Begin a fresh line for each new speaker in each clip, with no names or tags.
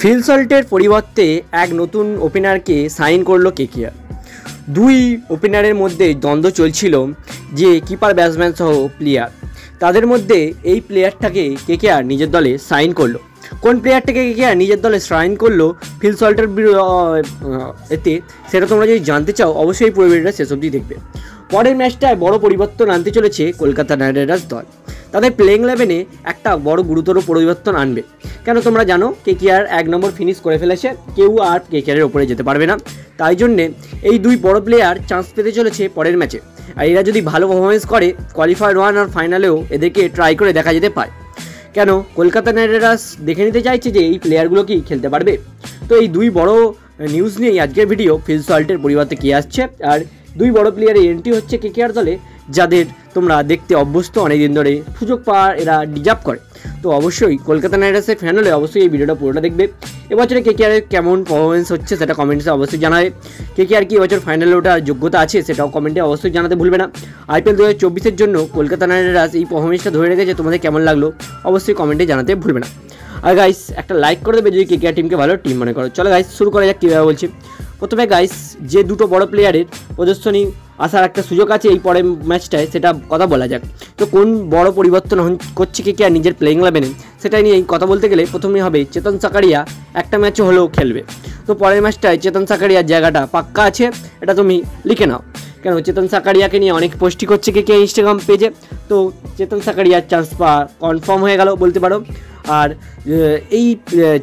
Feel সল্টের পরিবর্তে এক নতুন ওপেনারকে সাইন করলো কেকেআর। দুই ওপেনারের মধ্যে দ্বন্দ্ব চলছিল যে কিপার ব্যাটসম্যান সহ প্লেয়ার, তাদের মধ্যে এই প্লেয়ারটাকে কেকেআর নিজের দলে সাইন করলো। কোন প্লেয়ারটাকে কেকেআর নিজের দলে সাইন করলো ফিল সল্টের এতে, সেটা তোমরা যদি জানতে চাও অবশ্যই পুরো ভিডিওটা শেষ অবধি দেখবে। পরের ম্যাচটায় বড় পরিবর্তন আনতে চলেছে কলকাতা নাইট রাইডার্স দল। তাদের প্লেইং 11-এ একটা বড় গুরুতর পরিবর্তন আনবে। কেন তোমরা জানো কেকেআর 1 নম্বর ফিনিশ করে ফেলেছে, কেউ আর কেকেআরের ওপরে যেতে পারবে না। তাই জন্যে এই দুই বড় প্লেয়ার চান্স পেতে চলেছে পরের ম্যাচে। আর এরা যদি ভালো পারফরমেন্স করে কোয়ালিফায়ার 1 আর ফাইনালেও এদেরকে ট্রাই করে দেখা যেতে পারে। কেন কলকাতা নাইট রাইডার্স দেখে নিতে চাইছে যে এই প্লেয়ারগুলো কি খেলতে পারবে। তো এই দুই বড় নিউজ নিয়েই আজকের ভিডিও। ফিল সল্টের পরিবর্তে কে আসছে আর দুই বড় প্লেয়ারের এন্ট্রি হচ্ছে কেকেআর দলে, যাদের তোমরা দেখতে অভ্যস্ত, অনেকদিন ধরে সুযোগ পাওয়ার এরা ডিজার্ভ করে। তো অবশ্যই কলকাতা নাইট রাইডার্সের ফ্যান হলে অবশ্যই এই ভিডিওটা পুরোটা দেখবে। এবছরে কেকেআরের কেমন পারফরমেন্স হচ্ছে সেটা কমেন্টসে অবশ্যই জানাবে। কেকেআর কি এবছর ফাইনালে ওঠার যোগ্যতা আছে সেটাও কমেন্টে অবশ্যই জানাতে ভুলবে না। IPL 2024-এর জন্য কলকাতা নাইট রাইডার্স এই পারফরমেন্সটা ধরে রেখেছে, তোমাদের কেমন লাগলো অবশ্যই কমেন্টে জানাতে ভুলবে না। আর গাইস একটা লাইক করে দেবে যদি কেকেআর টিমকে ভালো টিম মনে করো। চলো গাইস শুরু করা যাক কীভাবে বলছি। প্রথমে গাইস যে দুটো বড় প্লেয়ারের প্রদর্শনী আসার একটা সুযোগ আছে এই পরের ম্যাচটায়, সেটা কথা বলা যাক। তো কোন বড় পরিবর্তন করছে কেকেআর নিজের প্লেইং 11-এ সেটাই নিয়ে কথা বলতে গেলে প্রথমেই হবে চেতন সাকারিয়া একটা ম্যাচও হলেও খেলবে। তো পরের ম্যাচটায় চেতন সাকারিয়ার জায়গাটা পাক্কা আছে, এটা তুমি লিখে নাও। কেন চেতন সাকারিয়াকে নিয়ে অনেক পোস্টই করছে কেকেআর ইনস্টাগ্রাম পেজে, তো চেতন সাকারিয়ার চান্স পাওয়া কনফার্ম হয়ে গেল বলতে পারো। আর এই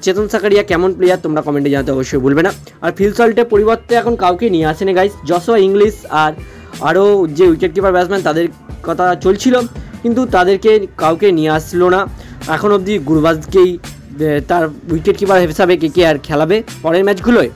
চেতন সাকারিয়া কেমন প্লেয়ার তোমরা কমেন্টে জানাতে অবশ্যই ভুলবে না। আর ফিল সল্টের পরিবর্তে এখন কাউকে নিয়ে আসেনি গাইস, জশোয়া ইংলিশ আর আরও যে উইকেট কিপার ব্যাটসম্যান তাদের কথা চলছিল, কিন্তু তাদেরকে কাউকে নিয়ে আসলো না। এখন অবধি গুরবাজকেই তার উইকেট কিপার হিসাবে কেকেআর খেলাবে পরের ম্যাচগুলোয়।